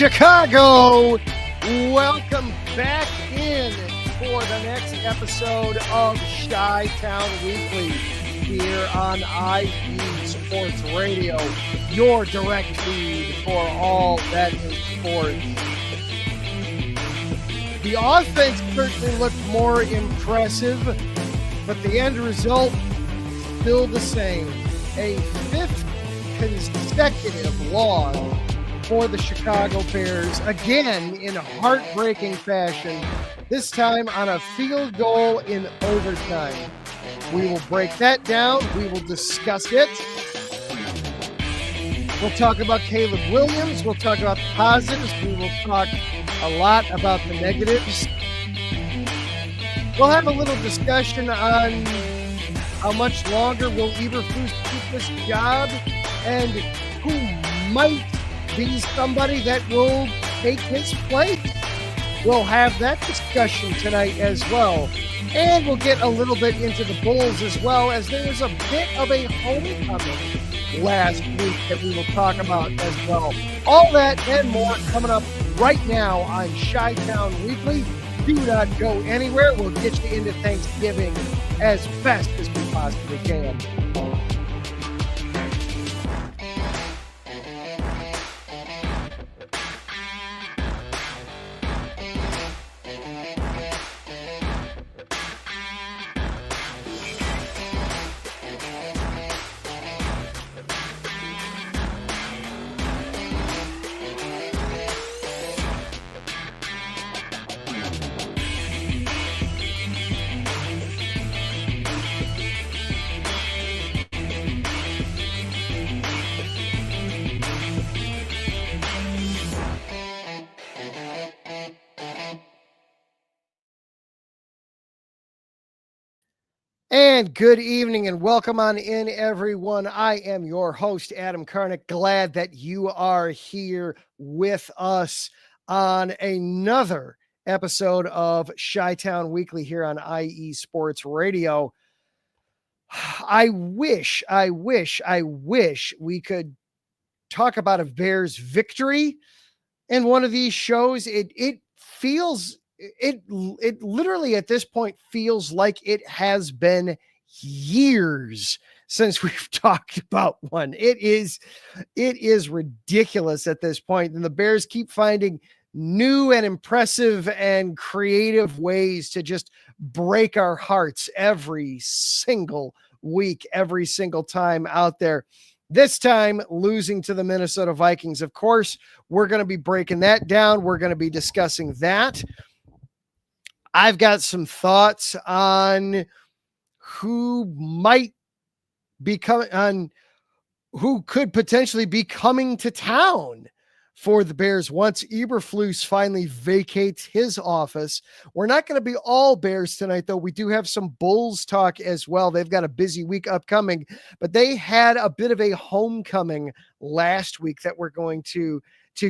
Chicago, welcome back in for the next episode of Chi-Town Weekly here on IE Sports Radio, your direct feed for all that is sports. The offense certainly looked more impressive, but the end result still the same. A fifth consecutive loss for the Chicago Bears, again in heartbreaking fashion, this time on a field goal in overtime. We will break that down. We will discuss it. We'll talk about Caleb Williams. We'll talk about the positives. We will talk a lot about the negatives. We'll have a little discussion on how much longer will Eberflus keep this job and who might be somebody that will take his place. We'll have that discussion tonight as well. And we'll get a little bit into the Bulls as well, as there was a bit of a homecoming last week that we will talk about as well. All that and more coming up right now on Chi-Town Weekly. Do not go anywhere. We'll get you into Thanksgiving as best as we possibly can. And good evening and welcome on in, everyone. I am your host, Adam Karnick. Glad that you are here with us on another episode of Chi-Town Weekly here on IE Sports Radio. I wish we could talk about a Bears victory in one of these shows. It literally at this point feels like it has been years since we've talked about one. It is ridiculous at this point. And the Bears keep finding new and impressive and creative ways to just break our hearts every single week, every single time out there. This time losing to the Minnesota Vikings. Of course, we're going to be breaking that down. We're going to be discussing that. I've got some thoughts on who could potentially be coming to town for the Bears once Eberflus finally vacates his office. We're not going to be all Bears tonight, though. We do have some Bulls talk as well. They've got a busy week upcoming, but they had a bit of a homecoming last week that we're going to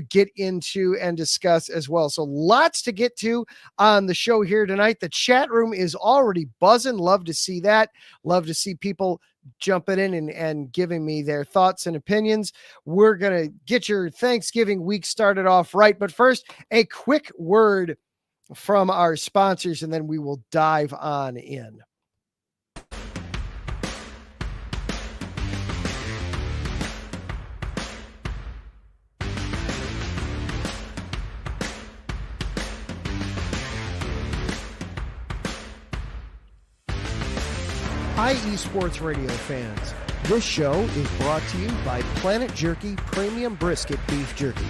get into and discuss as well. So lots to get to on the show here tonight. The chat room is already buzzing. Love to see that. Love to see people jumping in and giving me their thoughts and opinions. We're going to get your Thanksgiving week started off right. But first, a quick word from our sponsors, and then we will dive on in. IE Sports Radio fans, this show is brought to you by Planet Jerky Premium Brisket Beef Jerky.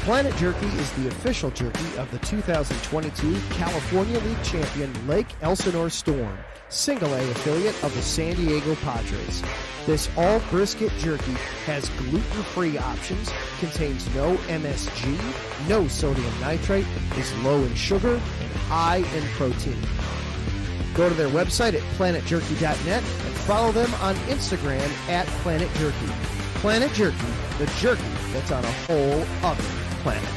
Planet Jerky is the official jerky of the 2022 California League champion Lake Elsinore Storm, single-A affiliate of the San Diego Padres. This all-brisket jerky has gluten-free options, contains no MSG, no sodium nitrate, is low in sugar, and high in protein. Go to their website at planetjerky.net and follow them on Instagram at Planet Jerky. Planet Jerky, the jerky that's on a whole other planet.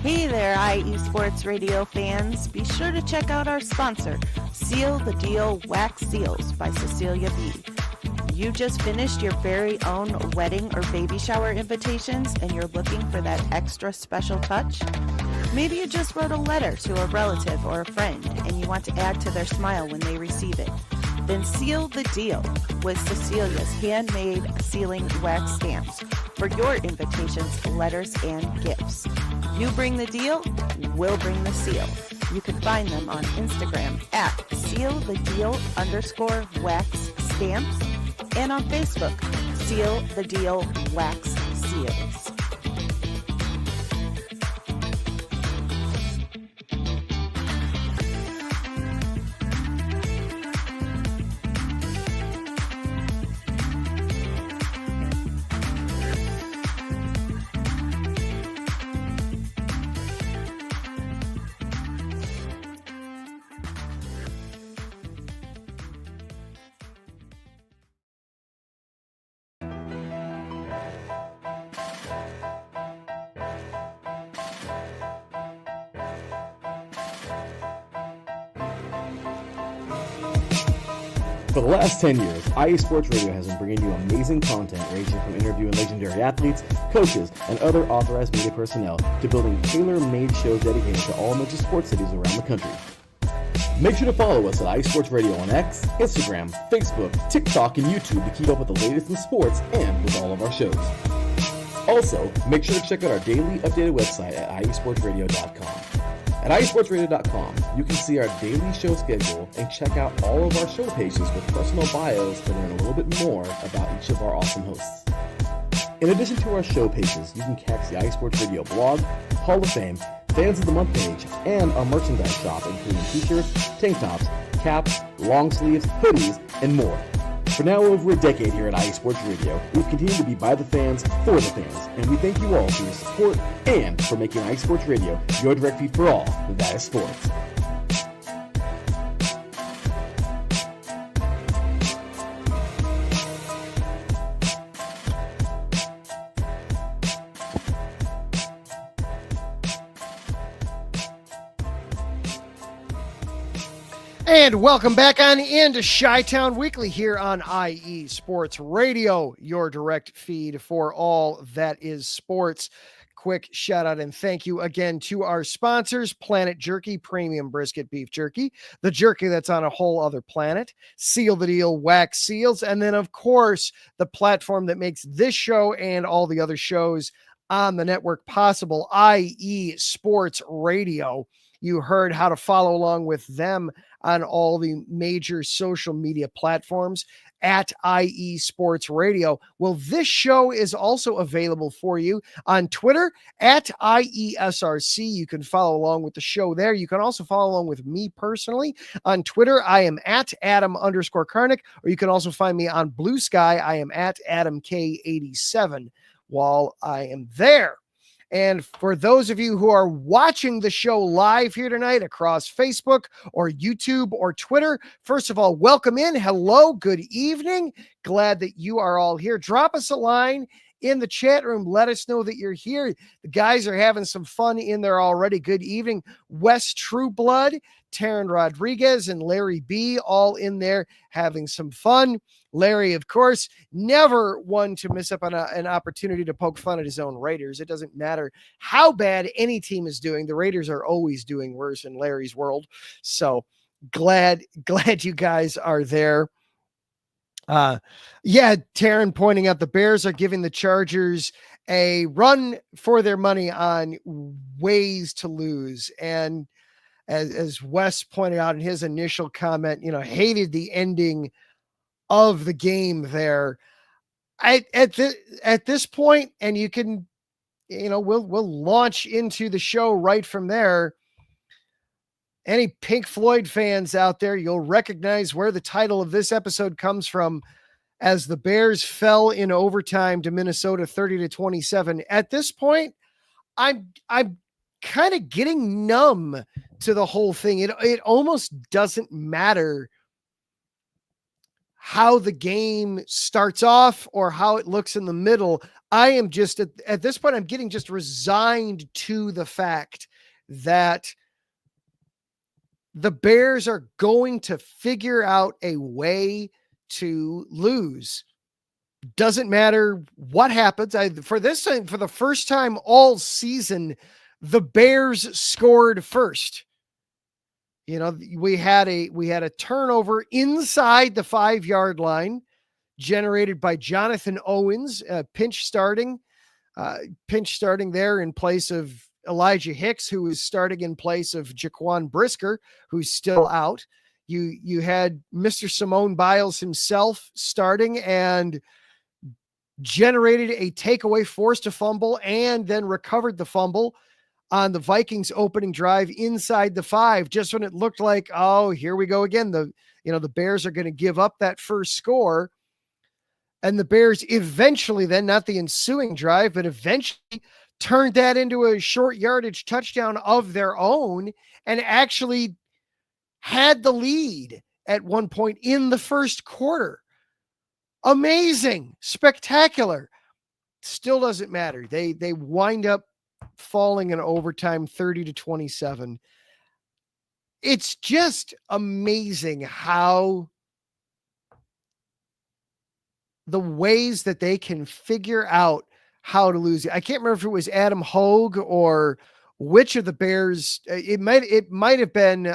Hey there, IE Sports Radio fans. Be sure to check out our sponsor, Seal the Deal Wax Seals by Cecilia B. You just finished your very own wedding or baby shower invitations and you're looking for that extra special touch? Maybe you just wrote a letter to a relative or a friend and you want to add to their smile when they receive it. Then seal the deal with Cecilia's handmade sealing wax stamps for your invitations, letters, and gifts. You bring the deal, we'll bring the seal. You can find them on Instagram at sealthedeal_wax stamps and on Facebook, Seal the Deal Wax Seals. For the last 10 years, IE Sports Radio has been bringing you amazing content ranging from interviewing legendary athletes, coaches, and other authorized media personnel to building tailor-made shows dedicated to all major sports cities around the country. Make sure to follow us at IE Sports Radio on X, Instagram, Facebook, TikTok, and YouTube to keep up with the latest in sports and with all of our shows. Also, make sure to check out our daily updated website at iesportsradio.com. At iesportsradio.com, you can see our daily show schedule and check out all of our show pages with personal bios to learn a little bit more about each of our awesome hosts. In addition to our show pages, you can catch the iSports Radio blog, Hall of Fame, Fans of the Month page, and our merchandise shop, including t-shirts, tank tops, caps, long sleeves, hoodies, and more. For now over a decade here at IE Sports Radio, we've continued to be by the fans, for the fans, and we thank you all for your support and for making IE Sports Radio your direct feed for all that is sports. And welcome back on into Chi-Town Weekly here on IE Sports Radio, your direct feed for all that is sports. Quick shout out and thank you again to our sponsors, Planet Jerky, premium brisket beef jerky, the jerky that's on a whole other planet, Seal the Deal Wax Seals, and then, of course, the platform that makes this show and all the other shows on the network possible, IE Sports Radio. You heard how to follow along with them on all the major social media platforms at IE Sports Radio. Well, this show is also available for you on Twitter at IESRC. You can follow along with the show there. You can also follow along with me personally on Twitter. I am at Adam_Karnick, or you can also find me on Blue Sky. I am at AdamK87 while I am there. And for those of you who are watching the show live here tonight across Facebook or YouTube or Twitter, first of all, welcome in. Hello, good evening. Glad that you are all here. Drop us a line in the chat room. Let us know that you're here. The guys are having some fun in there already. Good evening. Wes Trueblood, Taryn Rodriguez, and Larry B. all in there having some fun. Larry, of course, never one to miss up on an opportunity to poke fun at his own Raiders. It doesn't matter how bad any team is doing. The Raiders are always doing worse in Larry's world. So glad you guys are there. Taryn pointing out the Bears are giving the Chargers a run for their money on ways to lose. And as Wes pointed out in his initial comment, hated the ending of the game there. At this point, and you can, we'll launch into the show right from there. Any Pink Floyd fans out there, you'll recognize where the title of this episode comes from, as the Bears fell in overtime to Minnesota 30-27. At this point, I'm kind of getting numb to the whole thing. It almost doesn't matter how the game starts off or how it looks in the middle. I am just at this point, I'm getting just resigned to the fact that the Bears are going to figure out a way to lose. Doesn't matter what happens. For the first time all season, the Bears scored first. You know, we had a turnover inside the 5-yard line generated by Jonathan Owens, pinch starting there in place of Elijah Hicks, who is starting in place of Jaquan Brisker, who's still out. You had Mr. Simone Biles himself starting and generated a takeaway, forced a fumble, and then recovered the fumble on the Vikings opening drive inside the 5, just when it looked like, oh, here we go again. The Bears are going to give up that first score. And the Bears eventually then, not the ensuing drive, but eventually turned that into a short yardage touchdown of their own and actually had the lead at one point in the first quarter. Amazing, spectacular. Still doesn't matter. They wind up falling in overtime 30-27. It's just amazing how the ways that they can figure out how to lose. I can't remember if it was Adam Hogue or which of the Bears. It might have been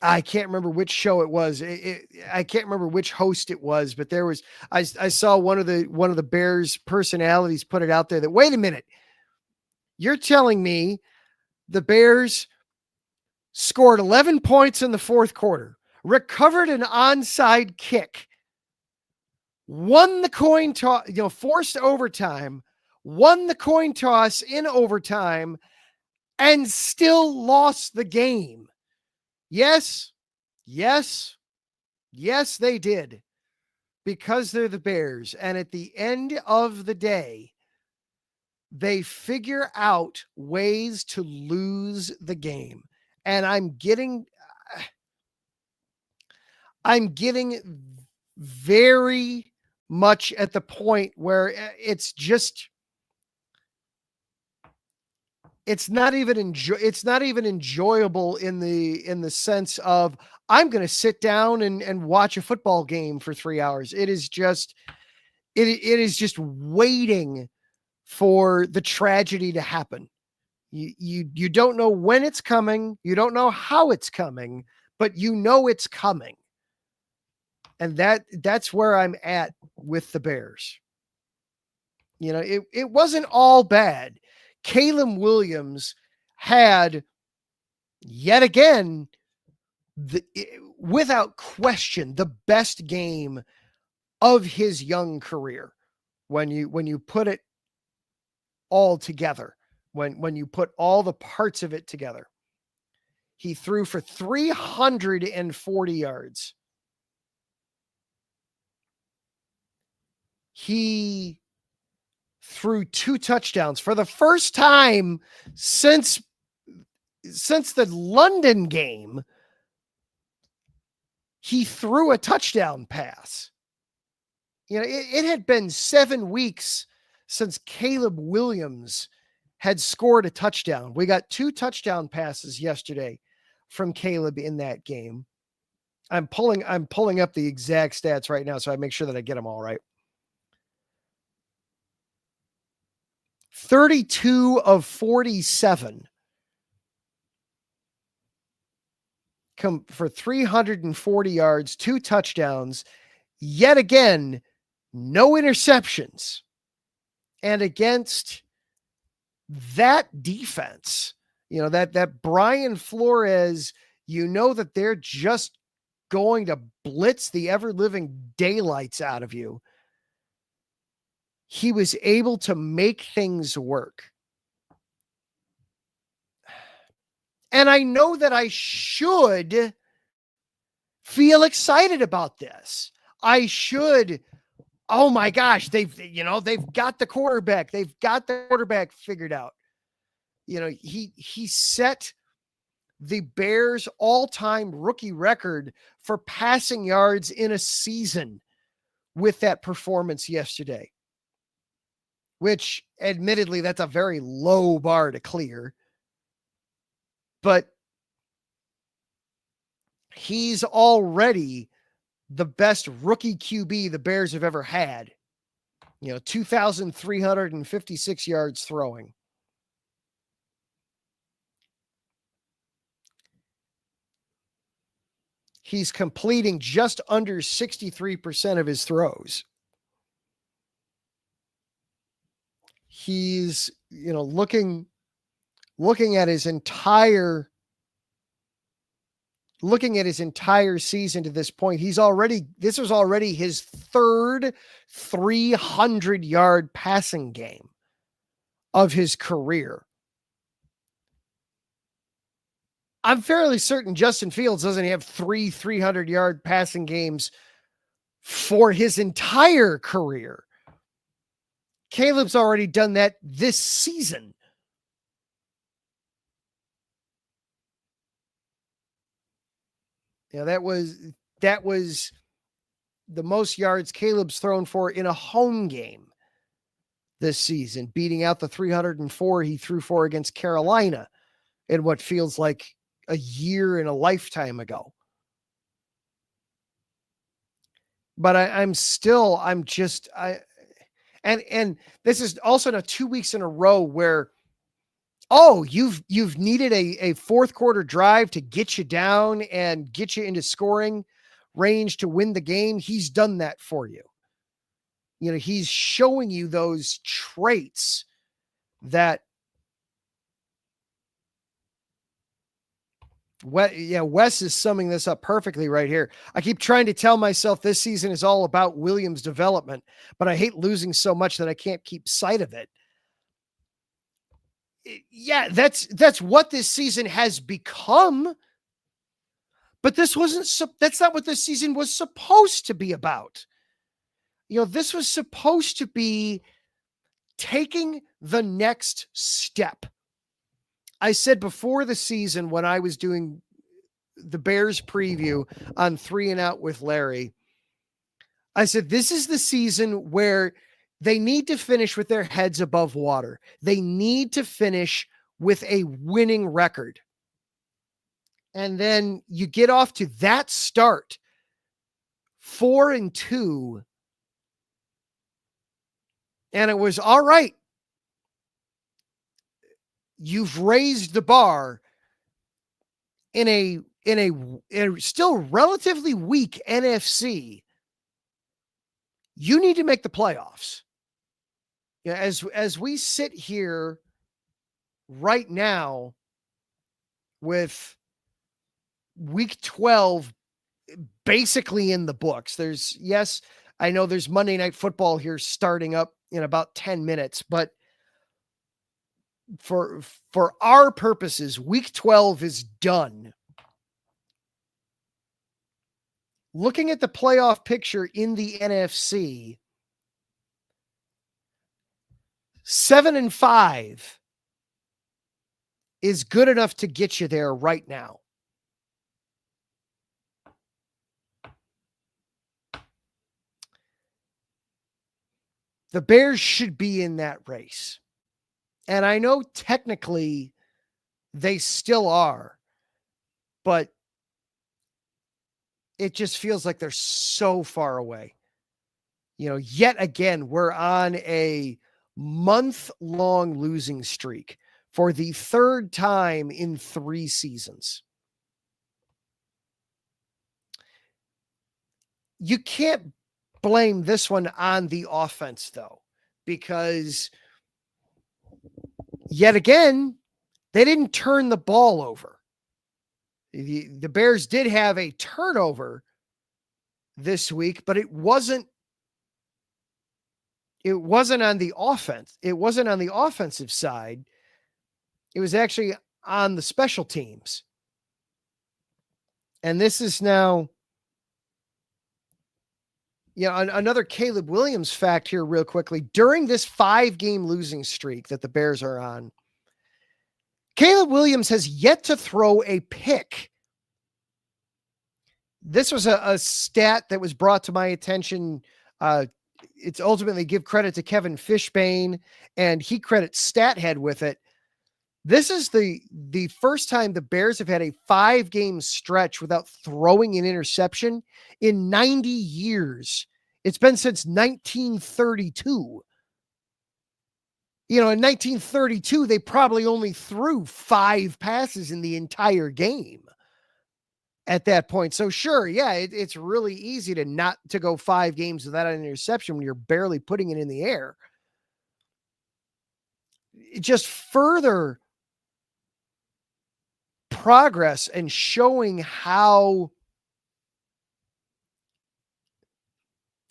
I can't remember which show it was. I can't remember which host it was, but there was, I saw one of the Bears personalities put it out there that, wait a minute, you're telling me the Bears scored 11 points in the fourth quarter, recovered an onside kick, won the coin toss, forced overtime, won the coin toss in overtime, and still lost the game. Yes, they did, because they're the Bears. And at the end of the day, they figure out ways to lose the game. And I'm getting very much at the point where it's not even enjoyable in the sense of I'm going to sit down and watch a football game for 3 hours. It is just waiting for the tragedy to happen. You don't know when it's coming. You don't know how it's coming, but you know it's coming. And that's where I'm at with the Bears. It wasn't all bad. Caleb Williams had yet again, without question, the best game of his young career. When you put it all together, when you put all the parts of it together, he threw for 340 yards. He threw 2 touchdowns for the first time since the London game. He threw a touchdown pass. It had been 7 weeks since Caleb Williams had scored a touchdown. We got 2 touchdown passes yesterday from Caleb in that game. I'm pulling up the exact stats right now, so I make sure that I get them all right. 32 of 47 come for 340 yards, 2 touchdowns. Yet again, no interceptions. And against that defense, that Brian Flores, that they're just going to blitz the ever-living daylights out of you. He was able to make things work. And I know that I should feel excited about this. I should, oh my gosh, they've got the quarterback. They've got the quarterback figured out. He set the Bears' all-time rookie record for passing yards in a season with that performance yesterday, which admittedly, that's a very low bar to clear. But he's already the best rookie QB the Bears have ever had. 2,356 yards throwing. He's completing just under 63% of his throws. He's, looking at his entire season to this point, this was already his third 300-yard passing game of his career. I'm fairly certain Justin Fields doesn't have 300-yard passing games for his entire career. Caleb's already done that this season. That was the most yards Caleb's thrown for in a home game this season, beating out the 304 he threw for against Carolina in what feels like a year and a lifetime ago. But and this is also now 2 weeks in a row where, you've needed a fourth quarter drive to get you down and get you into scoring range to win the game. He's done that for you. He's showing you those traits that Wes is summing this up perfectly right here. I keep trying to tell myself this season is all about Williams' development, but I hate losing so much that I can't keep sight of it. Yeah, that's what this season has become. But that's not what this season was supposed to be about. This was supposed to be taking the next step. I said before the season when I was doing the Bears preview on 3 and Out with Larry, I said, this is the season where they need to finish with their heads above water. They need to finish with a winning record. And then you get off to that start, 4-2. And it was all right. You've raised the bar in a still relatively weak NFC. You need to make the playoffs. As we sit here right now with week 12 basically in the books. I know there's Monday Night Football here starting up in about 10 minutes, but for our purposes, week 12 is done. Looking at the playoff picture in the NFC, 7-5 is good enough to get you there right now. The Bears should be in that race. And I know technically they still are, but it just feels like they're so far away. Yet again, we're on a month-long losing streak for the third time in 3 seasons. You can't blame this one on the offense, though, because yet again, they didn't turn the ball over. The Bears did have a turnover this week, but it wasn't on the offense. It wasn't on the offensive side. It was actually on the special teams. And this is now, another Caleb Williams fact here real quickly. During this 5-game losing streak that the Bears are on, Caleb Williams has yet to throw a pick. This was a stat that was brought to my attention. It's ultimately give credit to Kevin Fishbane, and he credits StatHead with it. This is the first time the Bears have had a 5-game stretch without throwing an interception in 90 years. It's been since 1932. You know, in 1932, they probably only threw 5 passes in the entire game at that point. So sure, yeah, it's really easy to not to go 5 games without an interception when you're barely putting it in the air. It just further progress and showing how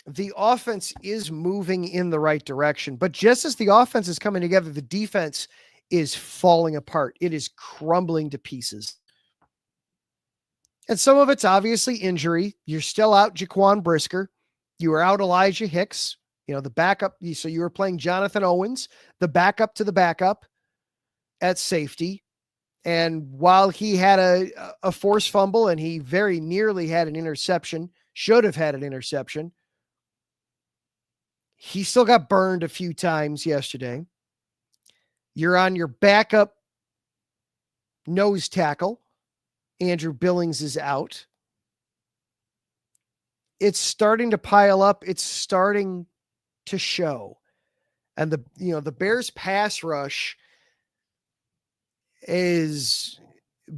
the offense is moving in the right direction. But just as the offense is coming together, the defense is falling apart. It is crumbling to pieces. And some of it's obviously injury. You're still out Jaquan Brisker. You were out Elijah Hicks, you know, the backup. So you were playing Jonathan Owens, the backup to the backup at safety. And while he had a forced fumble and he very nearly had an interception, should have had an interception, he still got burned a few times yesterday. You're on your backup nose tackle. Andrew Billings is out. It's starting to pile up. It's starting to show. And the Bears pass rush is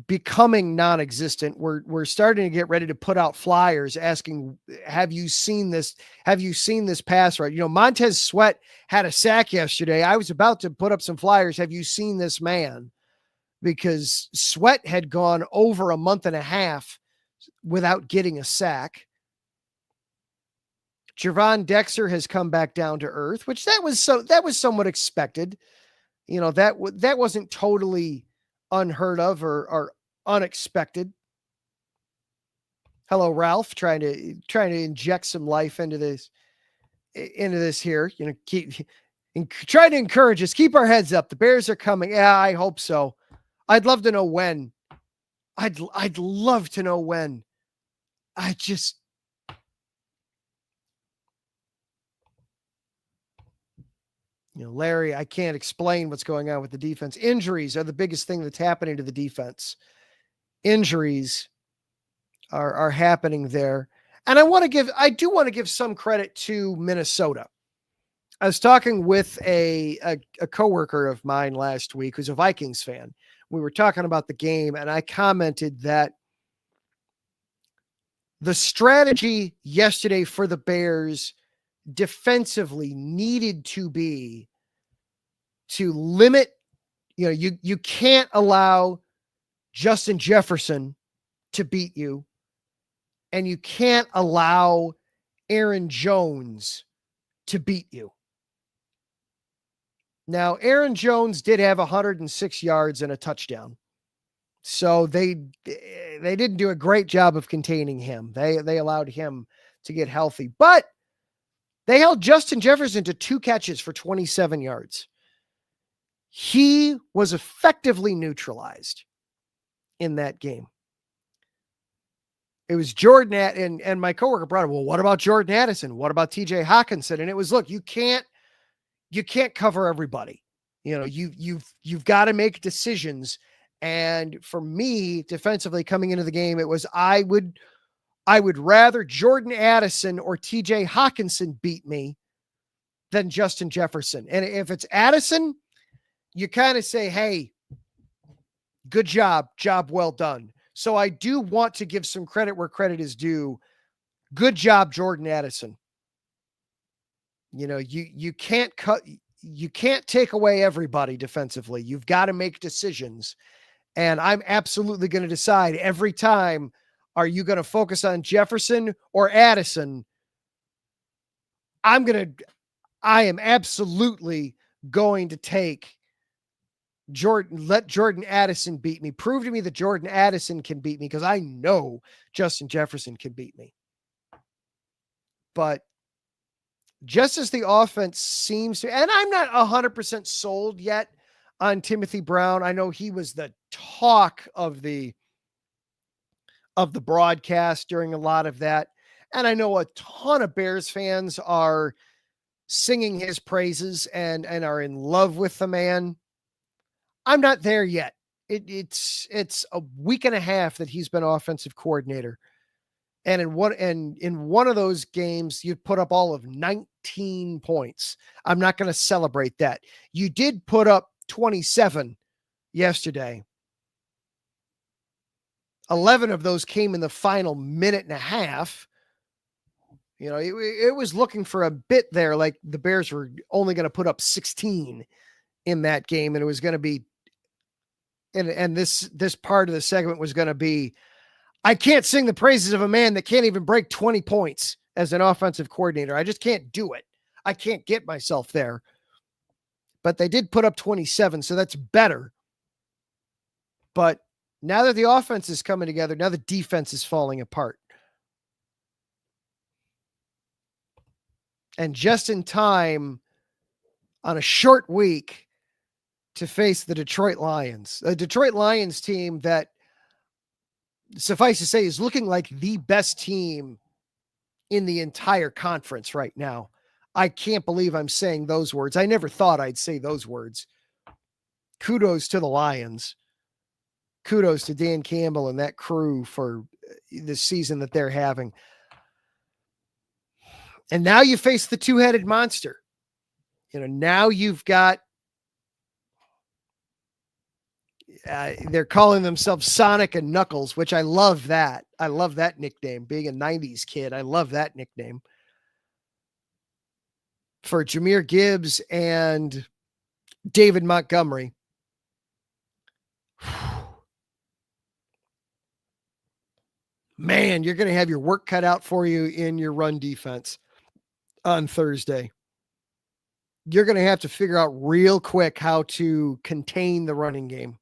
becoming non-existent. We're starting to get ready to put out flyers asking, have you seen this? Have you seen this pass rush? You know, Montez Sweat had a sack yesterday. I was about to put up some flyers. Have you seen this man? Because Sweat had gone over a month and a half without getting a sack. Javon Dexter has come back down to earth, which that was somewhat expected. You know, that wasn't totally unheard of or unexpected. Hello, Ralph, trying to inject some life into this here. You know, try to encourage us. Keep our heads up. The Bears are coming. Yeah, I hope so. I'd love to know when. I'd love to know when. You know, Larry, I can't explain what's going on with the defense. Injuries are the biggest thing that's happening to the defense. Injuries are happening there. And I do want to give some credit to Minnesota. I was talking with a coworker of mine last week who's a Vikings fan. We were talking about the game, and I commented that the strategy yesterday for the Bears defensively needed to be to limit, you know, you can't allow Justin Jefferson to beat you, and you can't allow Aaron Jones to beat you. Now, Aaron Jones did have 106 yards and a touchdown. So they didn't do a great job of containing him. They allowed him to get healthy, but they held Justin Jefferson to 2 catches for 27 yards. He was effectively neutralized in that game. It was Jordan and my coworker brought up, well, what about Jordan Addison? What about TJ Hawkinson? And it was, look, you can't cover everybody. You know, you've got to make decisions. And for me, defensively coming into the game, it was, I would rather Jordan Addison or TJ Hawkinson beat me than Justin Jefferson. And if it's Addison, you kind of say, hey, good job well done. So I do want to give some credit where credit is due. Good job, Jordan Addison. You know, you can't take away everybody defensively. You've got to make decisions. And I'm absolutely going to decide every time, are you going to focus on Jefferson or Addison? I am absolutely going to take Jordan, let Jordan Addison beat me. Prove to me that Jordan Addison can beat me, because I know Justin Jefferson can beat me. But just as the offense seems to, and I'm not 100% sold yet on Timothy Brown. I know he was the talk of the broadcast during a lot of that. And I know a ton of Bears fans are singing his praises and are in love with the man. I'm not there yet. It's a week and a half that he's been offensive coordinator. And in one of those games, you put up all of 19 points. I'm not going to celebrate that. You did put up 27 yesterday. 11 of those came in the final minute and a half. You know, it was looking for a bit there, like the Bears were only going to put up 16 in that game, and it was going to be, and this part of the segment was going to be, I can't sing the praises of a man that can't even break 20 points as an offensive coordinator. I just can't do it. I can't get myself there. But they did put up 27, so that's better. But now that the offense is coming together, now the defense is falling apart. And just in time on a short week to face the Detroit Lions, a Detroit Lions team that, suffice to say, is looking like the best team in the entire conference right now. I can't believe I'm saying those words. I never thought I'd say those words. Kudos to the Lions. Kudos to Dan Campbell and that crew for the season that they're having. And now you face the two-headed monster. You know, now you've got, they're calling themselves Sonic and Knuckles, which I love that. I love that nickname. Being a 90s kid, I love that nickname. For Jahmyr Gibbs and David Montgomery. Man, you're going to have your work cut out for you in your run defense on Thursday. You're going to have to figure out real quick how to contain the running game.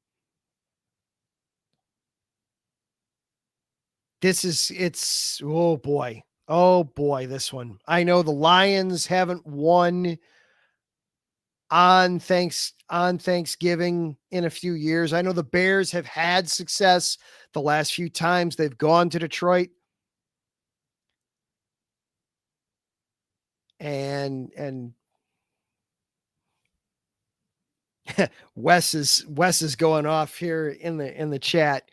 Oh boy, this one. I know the Lions haven't won on Thanksgiving in a few years. I know the Bears have had success the last few times they've gone to Detroit. And Wes is going off here in the chat,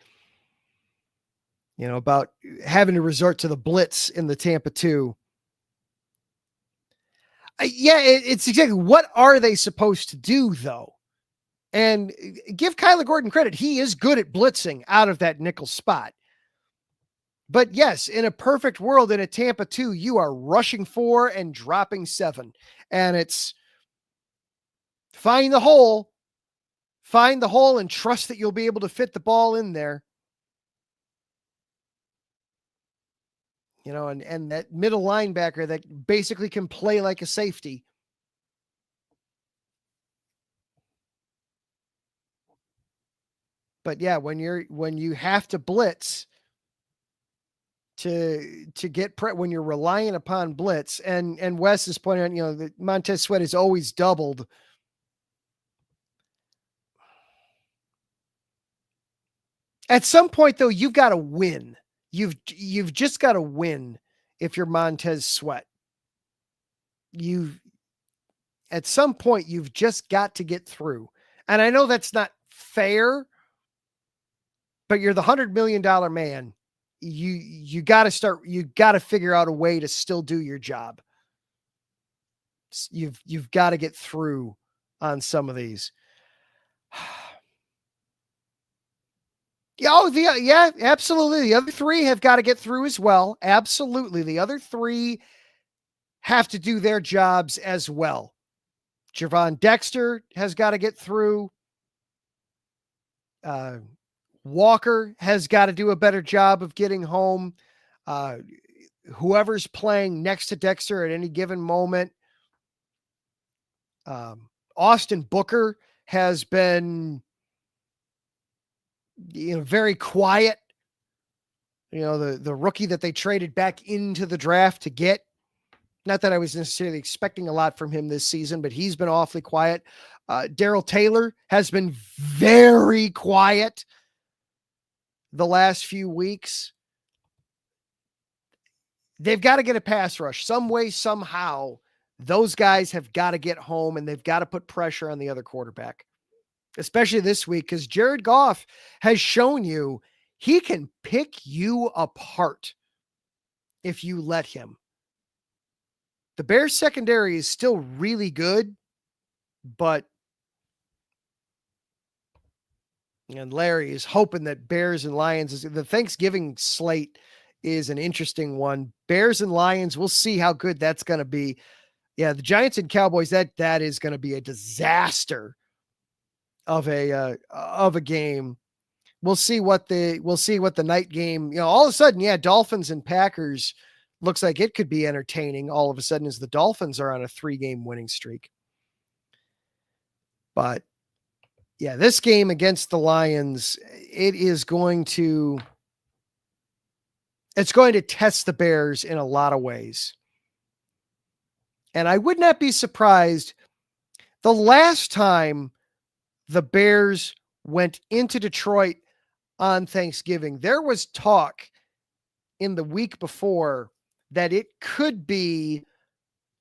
you know, about having to resort to the blitz in the Tampa 2. It's exactly what are they supposed to do though? And give Kyler Gordon credit. He is good at blitzing out of that nickel spot. But yes, in a perfect world, in a Tampa 2, you are rushing 4 and dropping 7. And it's find the hole and trust that you'll be able to fit the ball in there. You know, and that middle linebacker that basically can play like a safety. But yeah, when you have to blitz to get when you're relying upon blitz, and Wes is pointing out, you know, that Montez Sweat is always doubled. At some point though, you've got to win. You've just got to win if you're Montez Sweat. At some point, you've just got to get through. And I know that's not fair, but you're the $100 million man. You got to figure out a way to still do your job. You've got to get through on some of these. Yeah, absolutely. The other 3 have got to get through as well. Absolutely. The other 3 have to do their jobs as well. Javon Dexter has got to get through. Walker has got to do a better job of getting home. Whoever's playing next to Dexter at any given moment. Austin Booker has been, you know, very quiet. You know, the rookie that they traded back into the draft to get. Not that I was necessarily expecting a lot from him this season, but he's been awfully quiet. Darrell Taylor has been very quiet the last few weeks. They've got to get a pass rush some way, somehow. Those guys have got to get home, and they've got to put pressure on the other quarterback, especially this week, because Jared Goff has shown you he can pick you apart if you let him. The Bears secondary is still really good, but and Larry is hoping that Bears and Lions the Thanksgiving slate is an interesting one. Bears and Lions, we'll see how good that's going to be. Yeah, the Giants and Cowboys, that is going to be a disaster of a game. We'll see what the night game, all of a sudden, Dolphins and Packers looks like it could be entertaining all of a sudden as the Dolphins are on a 3-game winning streak. But yeah, this game against the Lions, it's going to test the Bears in a lot of ways. And I would not be surprised the last time the Bears went into Detroit on Thanksgiving, there was talk in the week before that it could be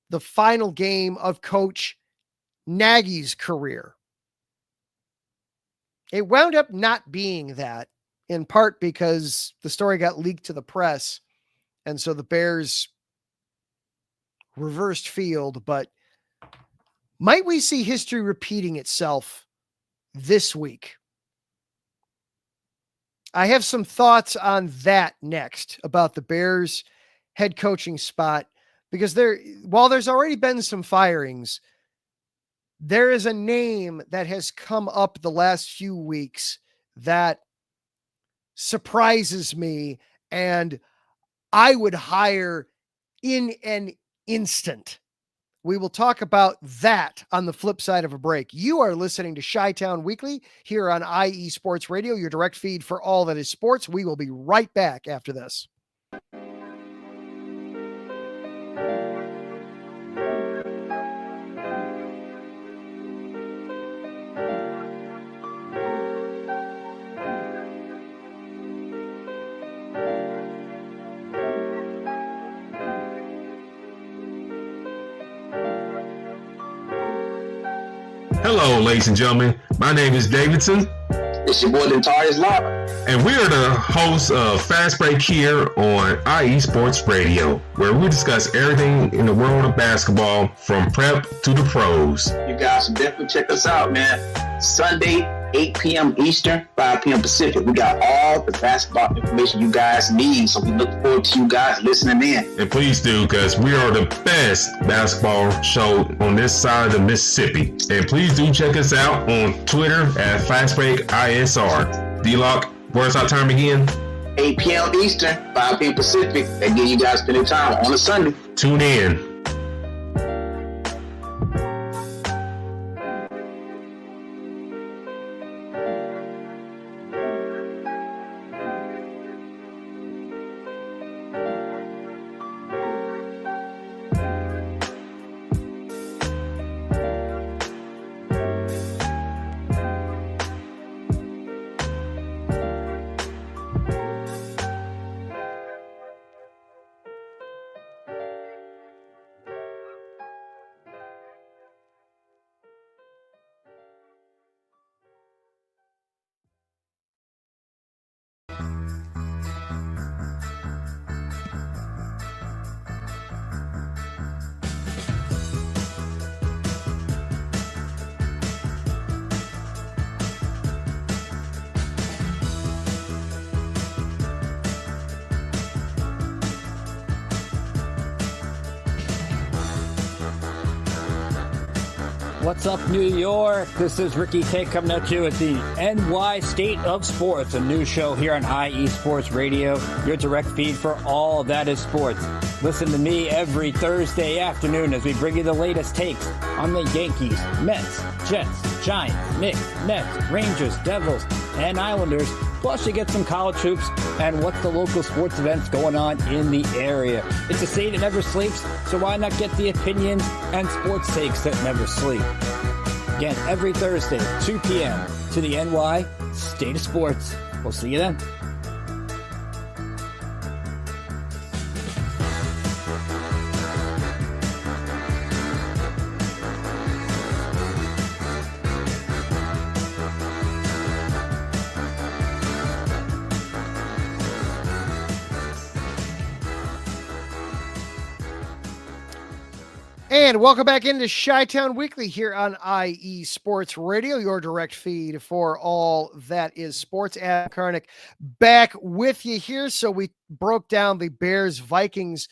the final game of Coach Nagy's career. It wound up not being that, in part because the story got leaked to the press. And so the Bears reversed field, but might we see history repeating itself this week? I have some thoughts on that next about the Bears head coaching spot, because while there's already been some firings, there is a name that has come up the last few weeks that surprises me, and I would hire in an instant. We will talk about that on the flip side of a break. You are listening to Chi-Town Weekly here on IE Sports Radio, your direct feed for all that is sports. We will be right back after this. Hello, ladies and gentlemen. My name is Davidson. It's your boy, Dentarius Lava. And we are the hosts of Fast Break here on IE Sports Radio, where we discuss everything in the world of basketball from prep to the pros. You guys should definitely check us out, man. Sunday, 8 p.m. Eastern, 5 p.m. Pacific. We got all the basketball information you guys need, so we look forward to you guys listening in. And please do, because we are the best basketball show on this side of the Mississippi. And please do check us out on Twitter at FastBreakISR. D-Lock, where's our time again? 8 p.m. Eastern, 5 p.m. Pacific. That give you guys plenty of time on a Sunday. Tune in. What's up, New York? This is Ricky K coming at you at the NY State of Sports, a new show here on IE Sports Radio, your direct feed for all that is sports. Listen to me every Thursday afternoon as we bring you the latest takes on the Yankees, Mets, Jets, Giants, Knicks, Nets, Rangers, Devils, and Islanders. Plus, you get some college hoops and what's the local sports events going on in the area. It's a state that never sleeps, so why not get the opinions and sports takes that never sleep? Again, every Thursday, 2 p.m. to the NY State of Sports. We'll see you then. And welcome back into Chi-Town Weekly here on IE Sports Radio, your direct feed for all that is sports. Adam Karnick back with you here. So we broke down the Bears-Vikings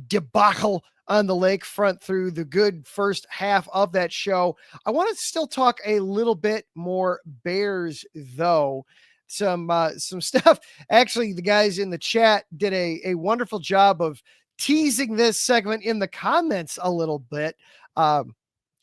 debacle on the lakefront through the good first half of that show. I want to still talk a little bit more Bears, though. Some stuff. Actually, the guys in the chat did a wonderful job of teasing this segment in the comments a little bit.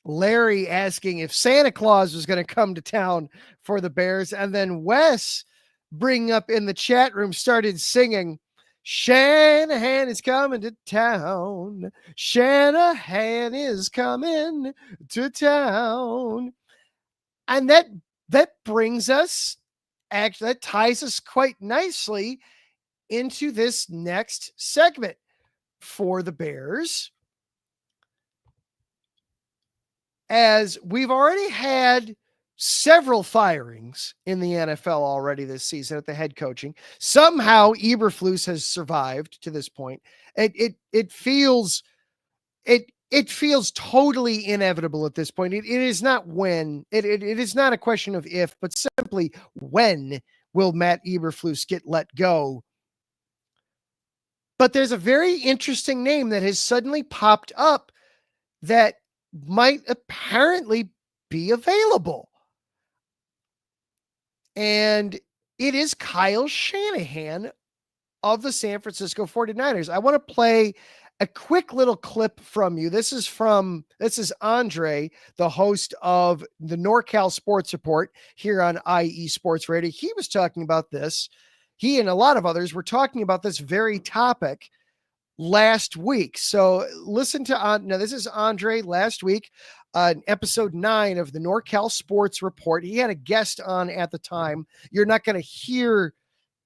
Larry asking if Santa Claus was going to come to town for the Bears. And then Wes bringing up in the chat room started singing, Shanahan is coming to town. Shanahan is coming to town. And that brings us, actually, that ties us quite nicely into this next segment for the Bears, as we've already had several firings in the NFL already this season at the head coaching. Somehow Eberflus has survived to this point. It feels totally inevitable at this point. It is not when, it is not a question of if, but simply when will Matt Eberflus get let go. But there's a very interesting name that has suddenly popped up that might apparently be available. And it is Kyle Shanahan of the San Francisco 49ers. I want to play a quick little clip from you. This is Andre, the host of the NorCal Sports Report here on IE Sports Radio. He was talking about this. He and a lot of others were talking about this very topic last week. So listen to, now this is Andre last week, episode 9 of the NorCal Sports Report. He had a guest on at the time. You're not going to hear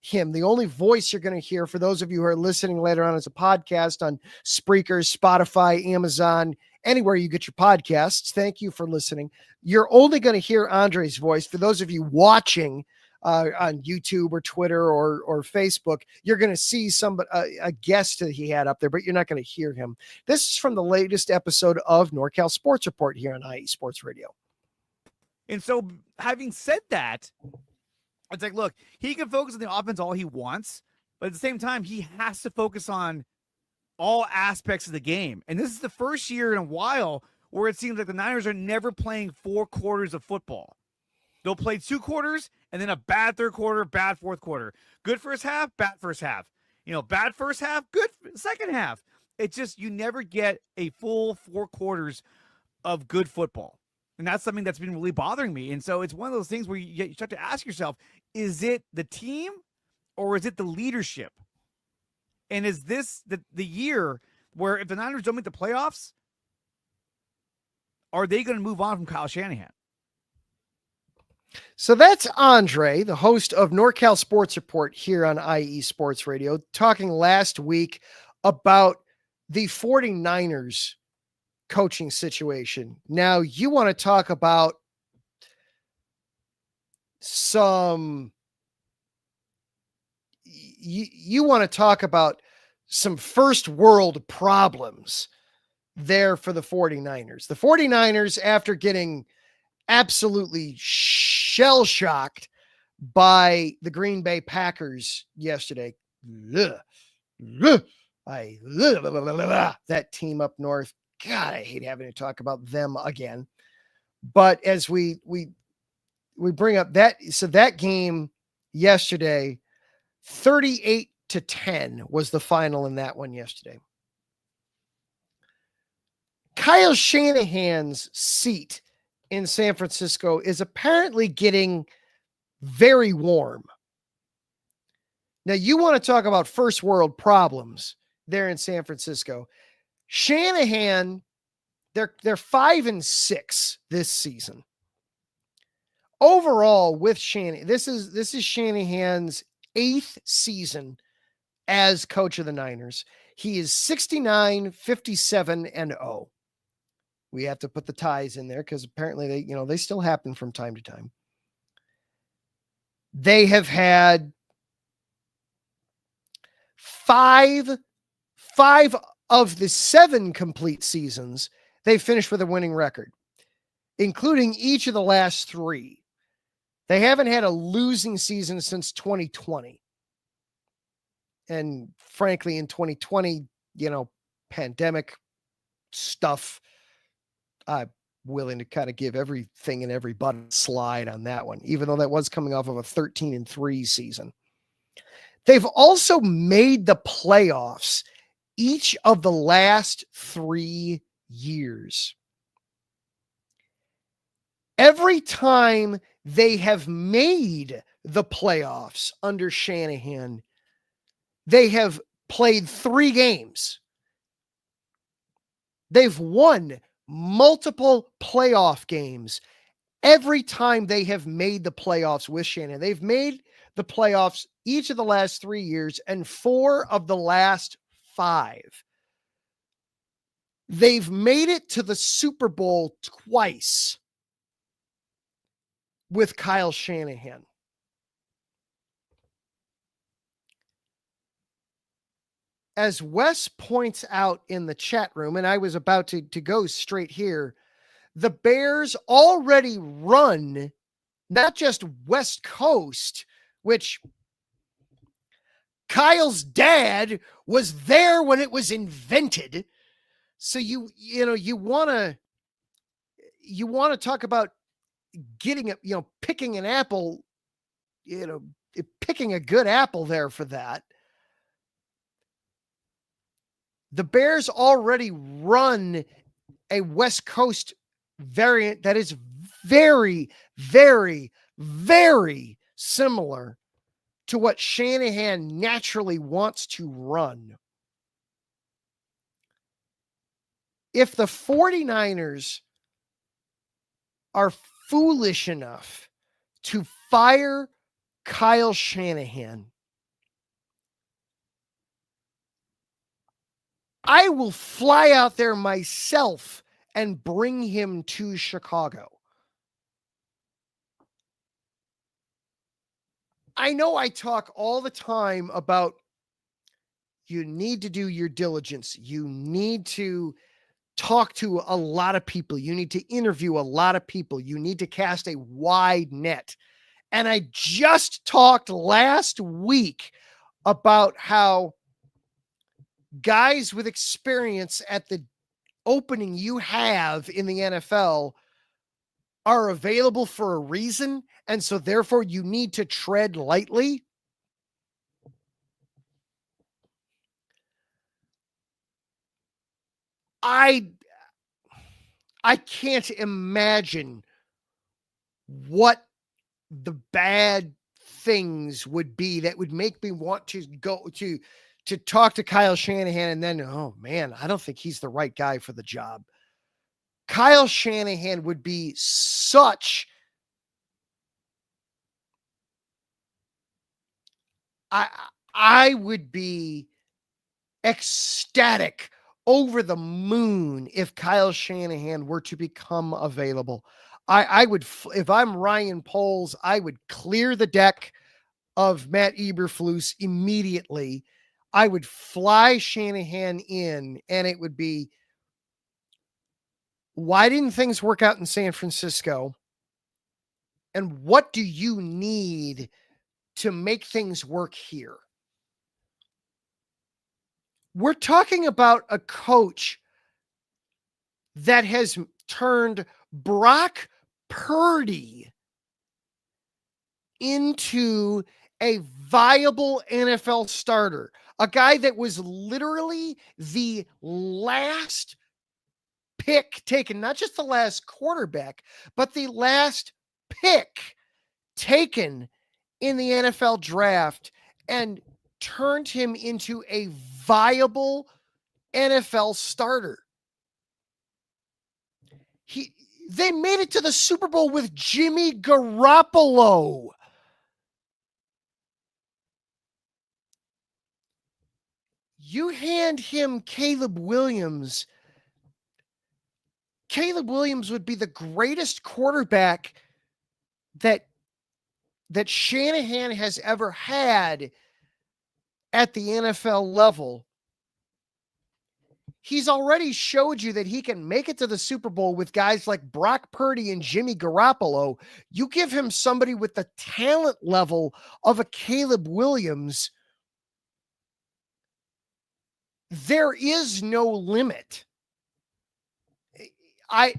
him. The only voice you're going to hear, for those of you who are listening later on as a podcast on Spreaker, Spotify, Amazon, anywhere you get your podcasts, thank you for listening. You're only going to hear Andre's voice. For those of you watching on YouTube or Twitter or Facebook, you're going to see a guest that he had up there, but you're not going to hear him. This is from the latest episode of NorCal Sports Report here on IE Sports Radio. And so, having said that, it's like, look, he can focus on the offense all he wants, but at the same time, he has to focus on all aspects of the game. And this is the first year in a while where it seems like the Niners are never playing 4 quarters of football. They'll play 2 quarters and then a bad third quarter, bad fourth quarter. Good first half, bad first half. Bad first half, good second half. It's just, you never get a full 4 quarters of good football. And that's something that's been really bothering me. And so it's one of those things where you start to ask yourself, is it the team or is it the leadership? And is this the year where if the Niners don't make the playoffs, are they going to move on from Kyle Shanahan? So that's Andre, the host of NorCal Sports Report here on IE Sports Radio, talking last week about the 49ers coaching situation. Now, you want to talk about some first world problems there for the 49ers. The 49ers, after getting absolutely shell-shocked by the Green Bay Packers yesterday. That team up north. God, I hate having to talk about them again. But as we bring up that game yesterday, 38-10 was the final in that one yesterday. Kyle Shanahan's seat in San Francisco is apparently getting very warm. Now, you want to talk about first world problems there in San Francisco. Shanahan, they're 5-6 this season. Overall, with Shanahan, this is Shanahan's 8th season as coach of the Niners. He is 69-57-0. We have to put the ties in there because apparently they still happen from time to time. They have had five of the 7 complete seasons they finished with a winning record, including each of the last 3. They haven't had a losing season since 2020. And frankly, in 2020, pandemic stuff, I'm willing to kind of give everything and everybody a slide on that one, even though that was coming off of a 13-3 season. They've also made the playoffs each of the last 3 years. Every time they have made the playoffs under Shanahan, they have played 3 games. They've won multiple playoff games every time they have made the playoffs with Shanahan. They've made the playoffs each of the last 3 years and 4 of the last 5. They've made it to the Super Bowl twice with Kyle Shanahan. As Wes points out in the chat room, and I was about to go straight here, the Bears already run not just West Coast, which Kyle's dad was there when it was invented. So you want to talk about getting picking an apple, picking a good apple there for that. The Bears already run a West Coast variant that is very, very, very similar to what Shanahan naturally wants to run. If the 49ers are foolish enough to fire Kyle Shanahan, I will fly out there myself and bring him to Chicago. I know I talk all the time about you need to do your diligence. You need to talk to a lot of people. You need to interview a lot of people. You need to cast a wide net. And I just talked last week about how guys with experience at the opening you have in the NFL are available for a reason, and so therefore you need to tread lightly. I can't imagine what the bad things would be that would make me want to go to talk to Kyle Shanahan and then, oh man, I don't think he's the right guy for the job. Kyle Shanahan would be such I would be ecstatic, over the moon if Kyle Shanahan were to become available. I would, if I'm Ryan Poles, I would clear the deck of Matt Eberflus immediately. I would fly Shanahan in, and it would be, why didn't things work out in San Francisco? And what do you need to make things work here? We're talking about a coach that has turned Brock Purdy into a viable NFL starter, a guy that was literally the last pick taken, not just the last quarterback, but the last pick taken in the NFL draft and turned him into a viable NFL starter. They made it to the Super Bowl with Jimmy Garoppolo. You hand him Caleb Williams. Caleb Williams would be the greatest quarterback that Shanahan has ever had at the NFL level. He's already showed you that he can make it to the Super Bowl with guys like Brock Purdy and Jimmy Garoppolo. You give him somebody with the talent level of a Caleb Williams, there is no limit. I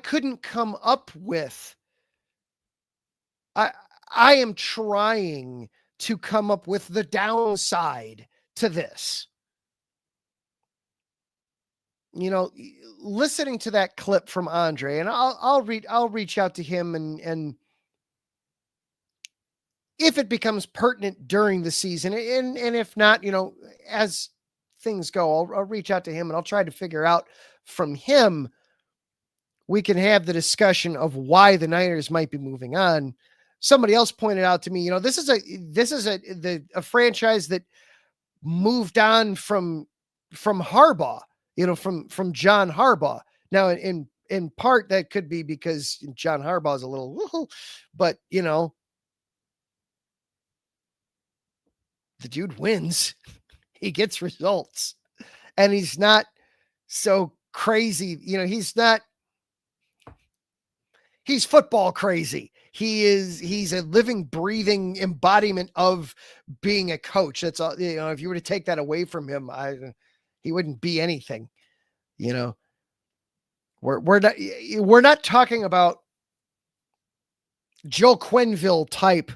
couldn't come up with, I am trying to come up with the downside to this. You know, listening to that clip from Andre, and I'll reach out to him and if it becomes pertinent during the season, and if not, you know, as things go, I'll reach out to him and I'll try to figure out from him. We can have the discussion of why the Niners might be moving on. Somebody else pointed out to me, you know, this is a franchise that moved on from Harbaugh, you know, from John Harbaugh. Now, in part, that could be because John Harbaugh is a little, but you know, the dude wins, he gets results, and he's not so crazy. You know, he's football crazy. He's a living, breathing embodiment of being a coach. That's all, you know, if you were to take that away from him, he wouldn't be anything, you know. We're not talking about Joe Quenneville type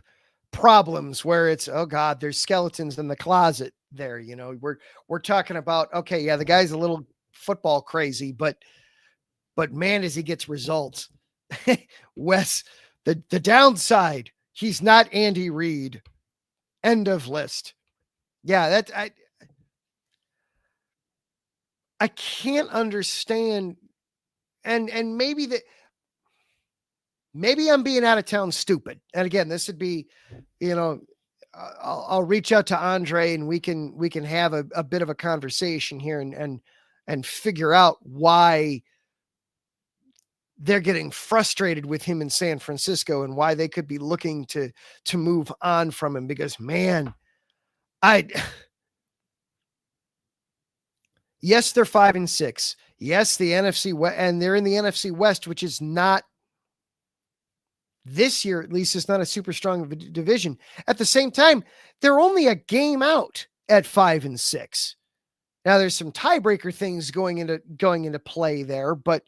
problems where it's, oh God, there's skeletons in the closet there. You know, we're talking about, okay, yeah, the guy's a little football crazy, but man, as he gets results. Wes, the downside, he's not Andy Reid. End of list. Yeah, I can't understand. And maybe I'm being out of town stupid. And again, this would be, you know, I'll reach out to Andre and we can have a bit of a conversation here and figure out why they're getting frustrated with him in San Francisco and why they could be looking to move on from him, because man, yes, they're 5-6. Yes, the NFC West, and they're in the NFC West, which is not, this year at least, it's not a super strong division. At the same time, they're only a game out at 5-6. Now there's some tiebreaker things going into play there, but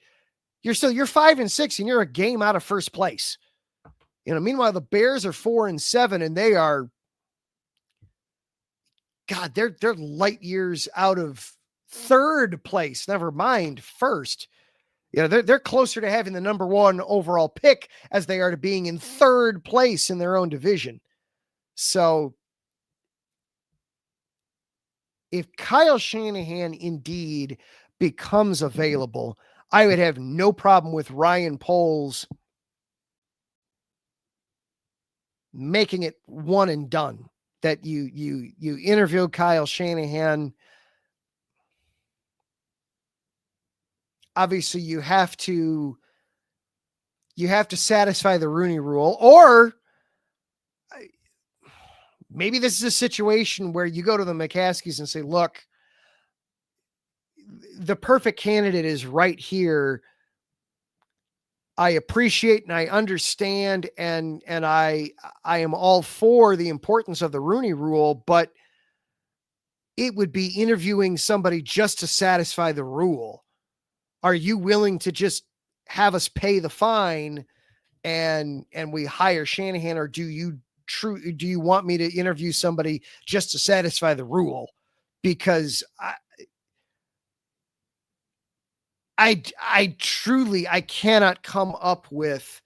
you're 5-6 and you're a game out of first place. You know, meanwhile, the Bears are 4-7 and they are, God, they're light years out of third place. Never mind first. You know, they're closer to having the number one overall pick as they are to being in third place in their own division. So if Kyle Shanahan indeed becomes available, I would have no problem with Ryan Poles making it one and done. That you interview Kyle Shanahan. Obviously, you have to satisfy the Rooney Rule, or maybe this is a situation where you go to the McCaskies and say, look, the perfect candidate is right here. I appreciate and I understand and I am all for the importance of the Rooney Rule, but it would be interviewing somebody just to satisfy the rule. Are you willing to just have us pay the fine and we hire Shanahan, or do you want me to interview somebody just to satisfy the rule? because I truly, I cannot come up with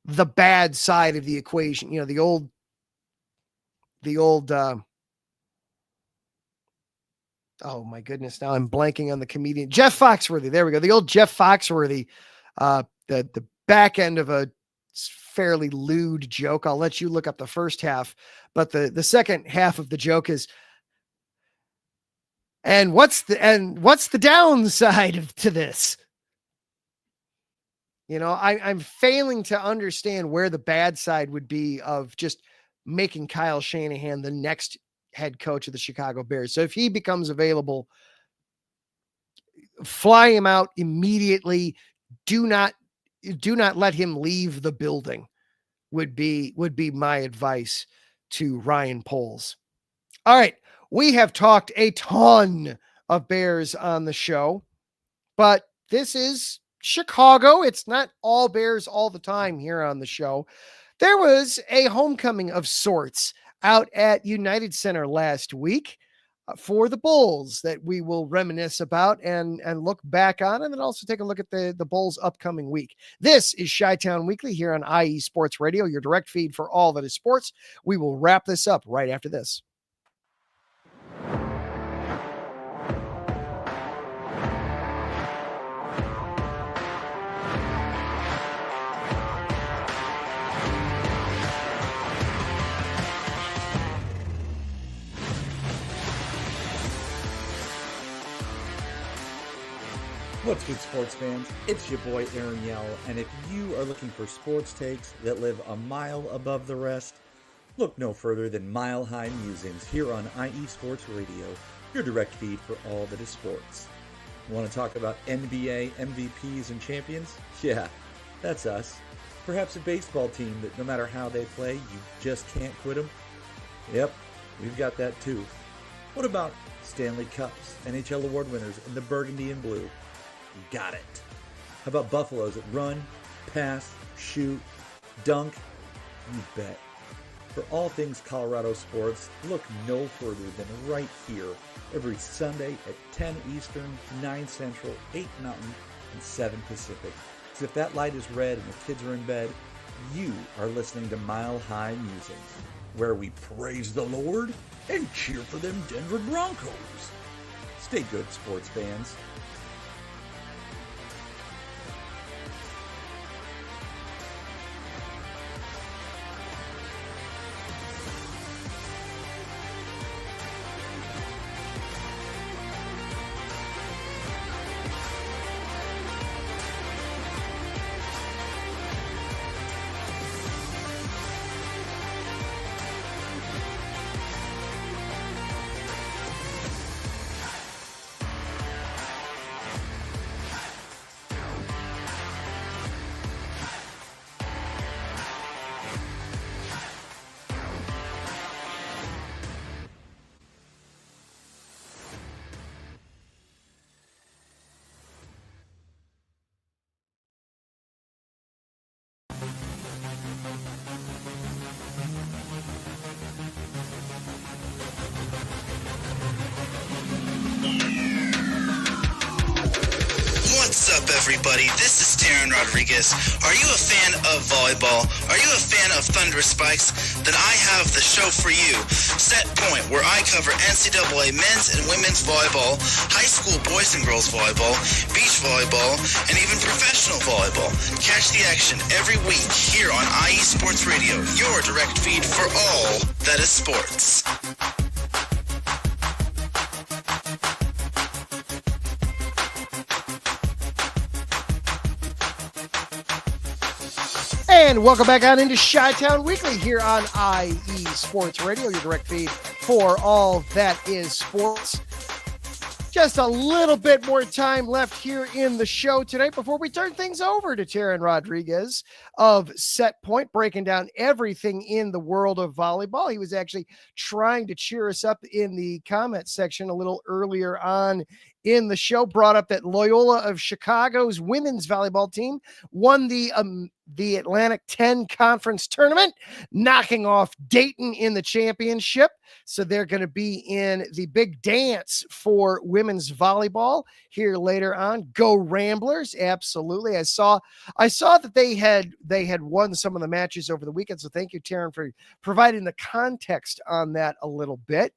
the bad side of the equation. You know, the old, oh my goodness, now I'm blanking on the comedian, Jeff Foxworthy. There we go. The old Jeff Foxworthy, the back end of a fairly lewd joke. I'll let you look up the first half, but the second half of the joke is, and what's the downside to this? You know, I'm failing to understand where the bad side would be of just making Kyle Shanahan the next head coach of the Chicago Bears. So if he becomes available, fly him out immediately. Do not let him leave the building would be my advice to Ryan Poles. All right. We have talked a ton of Bears on the show, but this is Chicago. It's not all Bears all the time here on the show. There was a homecoming of sorts out at United Center last week for the Bulls that we will reminisce about and look back on, and then also take a look at the Bulls upcoming week. This is Chi-Town Weekly here on IE Sports Radio, your direct feed for all that is sports. We will wrap this up right after this. What's good, sports fans? It's your boy Aaron Yell, and if you are looking for sports takes that live a mile above the rest, look no further than Mile High Musings here on IE Sports Radio, your direct feed for all that is sports. Want to talk about NBA MVPs and champions? Yeah, that's us. Perhaps a baseball team that no matter how they play, you just can't quit them? Yep, we've got that too. What about Stanley Cups, NHL award winners in the burgundy and blue? You got it. How about Buffaloes that run, pass, shoot, dunk? You bet. For all things Colorado sports, look no further than right here every Sunday at 10 Eastern, 9 Central, 8 Mountain, and 7 Pacific. Because if that light is red and the kids are in bed, you are listening to Mile High Musings, where we praise the Lord and cheer for them Denver Broncos. Stay good, sports fans. What's up, everybody? This is Taryn Rodriguez. Are you a fan of volleyball? Are you a fan of Thunder Spikes? Then I have the show for you, Set Point, where I cover NCAA men's and women's volleyball, high school boys and girls volleyball, beach volleyball, and even professional volleyball. Catch the action every week here on IE Sports Radio, your direct feed for all that is sports. And welcome back on into Chi-Town Weekly here on IE Sports Radio, your direct feed for all that is sports. Just a little bit more time left here in the show today before we turn things over to Taryn Rodriguez of Set Point, breaking down everything in the world of volleyball. He was actually trying to cheer us up in the comment section a little earlier on in the show brought up that Loyola of Chicago's women's volleyball team won the Atlantic 10 conference tournament, knocking off Dayton in the championship. So they're going to be in the big dance for women's volleyball here later on. Go Ramblers. Absolutely. I saw that they had won some of the matches over the weekend. So thank you, Taryn, for providing the context on that a little bit.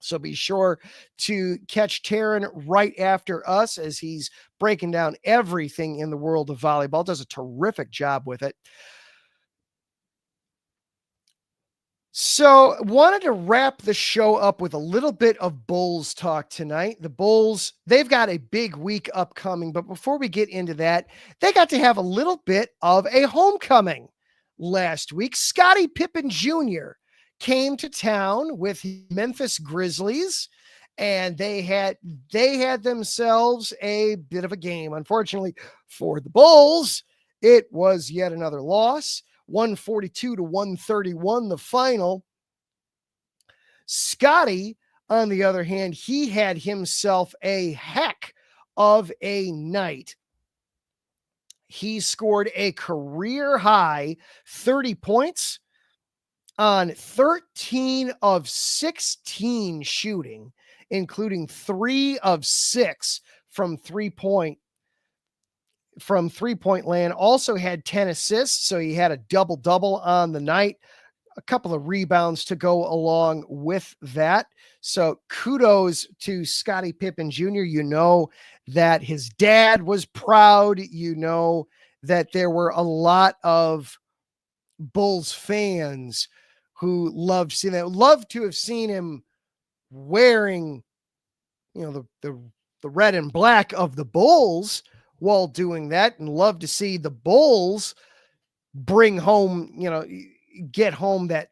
So be sure to catch Taryn right after us as he's breaking down everything in the world of volleyball. Does a terrific job with it. So wanted to wrap the show up with a little bit of Bulls talk tonight. The Bulls, they've got a big week upcoming, but before we get into that, they got to have a little bit of a homecoming last week. Scottie Pippin Jr. came to town with Memphis Grizzlies, and they had themselves a bit of a game. Unfortunately for the Bulls, it was yet another loss, 142-131, the final. Scottie, on the other hand, he had himself a heck of a night. He scored a career high 30 points on 13 of 16 shooting, including 3 of 6 from three-point land. Also had 10 assists, so he had a double-double on the night. A couple of rebounds to go along with that. So kudos to Scottie Pippin Jr. You know that his dad was proud. You know that there were a lot of Bulls fans who loved seeing that, loved to have seen him wearing, the red and black of the Bulls while doing that, and love to see the Bulls bring home, get home that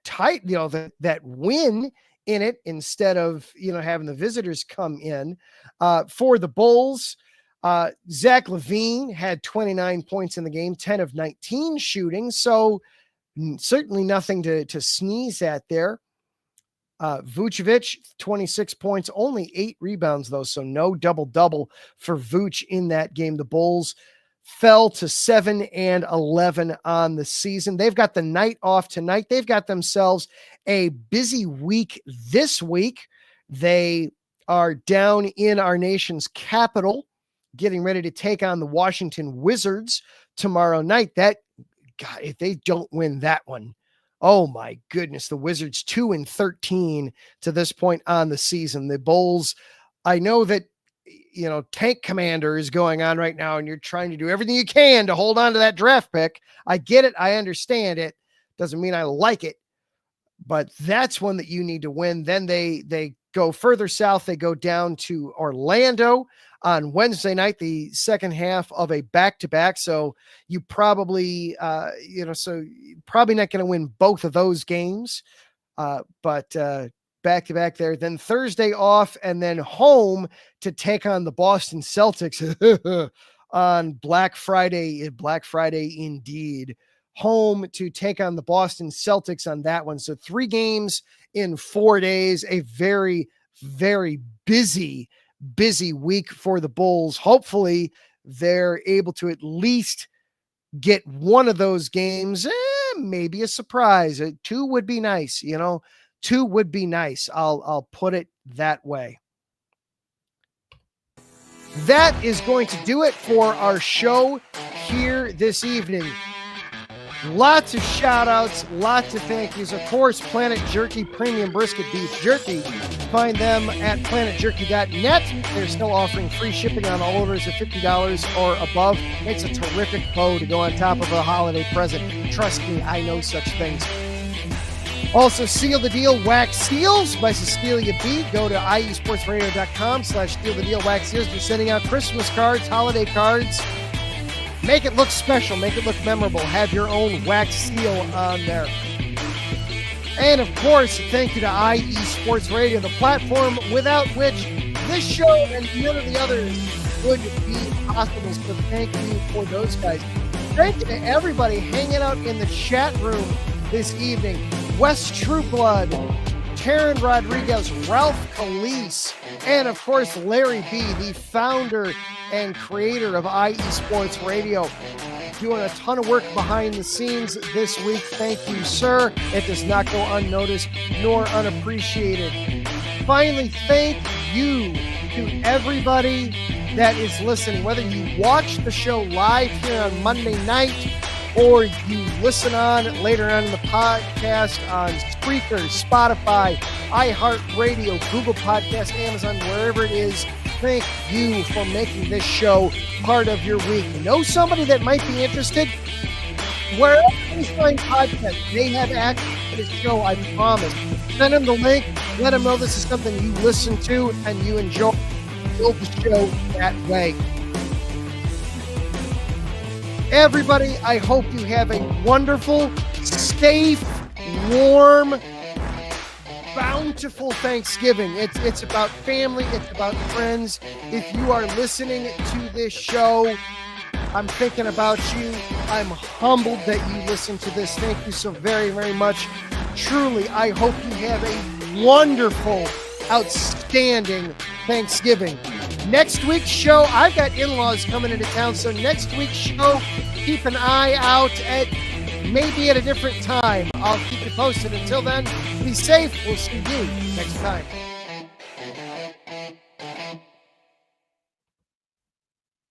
that win in it instead of, having the visitors come in. For the Bulls, Zach LaVine had 29 points in the game, 10 of 19 shooting. So certainly nothing to sneeze at there. Vucevic, 26 points, only 8 rebounds though. So no double-double for Vuce in that game. The Bulls fell to 7-11 on the season. They've got the night off tonight. They've got themselves a busy week this week. They are down in our nation's capital, getting ready to take on the Washington Wizards tomorrow night. God, if they don't win that one, oh my goodness, the Wizards 2-13 to this point on the season. The Bulls, I know that, Tank Commander is going on right now and you're trying to do everything you can to hold on to that draft pick. I get it. I understand it. Doesn't mean I like it, but that's one that you need to win. Then they go further south. They go down to Orlando on Wednesday night, the second half of a back-to-back. So you probably, probably not going to win both of those games, but back-to-back there. Then Thursday off and then home to take on the Boston Celtics on Black Friday. Black Friday indeed. Home to take on the Boston Celtics on that one. So 3 games in 4 days, a very, very busy week for the Bulls. Hopefully they're able to at least get one of those games, maybe a surprise. 2 would be nice, 2 would be nice. I'll put it that way. That is going to do it for our show here this evening. Lots of shout outs, lots of thank yous. Of course, Planet Jerky Premium Brisket Beef Jerky. Find them at planetjerky.net. They're still offering free shipping on all orders of $50 or above. Makes a terrific bow to go on top of a holiday present. Trust me, I know such things. Also, Seal the Deal Wax Seals by Cecilia B. Go to iesportsradio.com/Seal the Deal Wax Seals. They're sending out Christmas cards, holiday cards. Make it look special. Make it look memorable. Have your own wax seal on there. And, of course, thank you to IE Sports Radio, the platform without which this show and none of the others would be possible. So thank you for those guys. Thank you to everybody hanging out in the chat room this evening. West Trueblood, Taryn Rodriguez, Ralph Calise, and of course, Larry B., the founder and creator of IE Sports Radio. Doing a ton of work behind the scenes this week. Thank you, sir. It does not go unnoticed nor unappreciated. Finally, thank you to everybody that is listening, whether you watch the show live here on Monday night or you listen on later on in the podcast on Spreaker, Spotify, iHeartRadio, Google Podcasts, Amazon, wherever it is. Thank you for making this show part of your week. Know somebody that might be interested? Wherever you find podcasts, they have access to this show, I promise. Send them the link. Let them know this is something you listen to and you enjoy. Build the show that way. Everybody, I hope you have a wonderful, safe, warm, bountiful Thanksgiving. It's about family. It's about friends. If you are listening to this show, I'm thinking about you. I'm humbled that you listen to this. Thank you so very, very much. Truly, I hope you have a wonderful, outstanding Thanksgiving. Next week's show, I've got in-laws coming into town, so next week's show, keep an eye out at maybe at a different time. I'll keep you posted. Until then, be safe. We'll see you next time.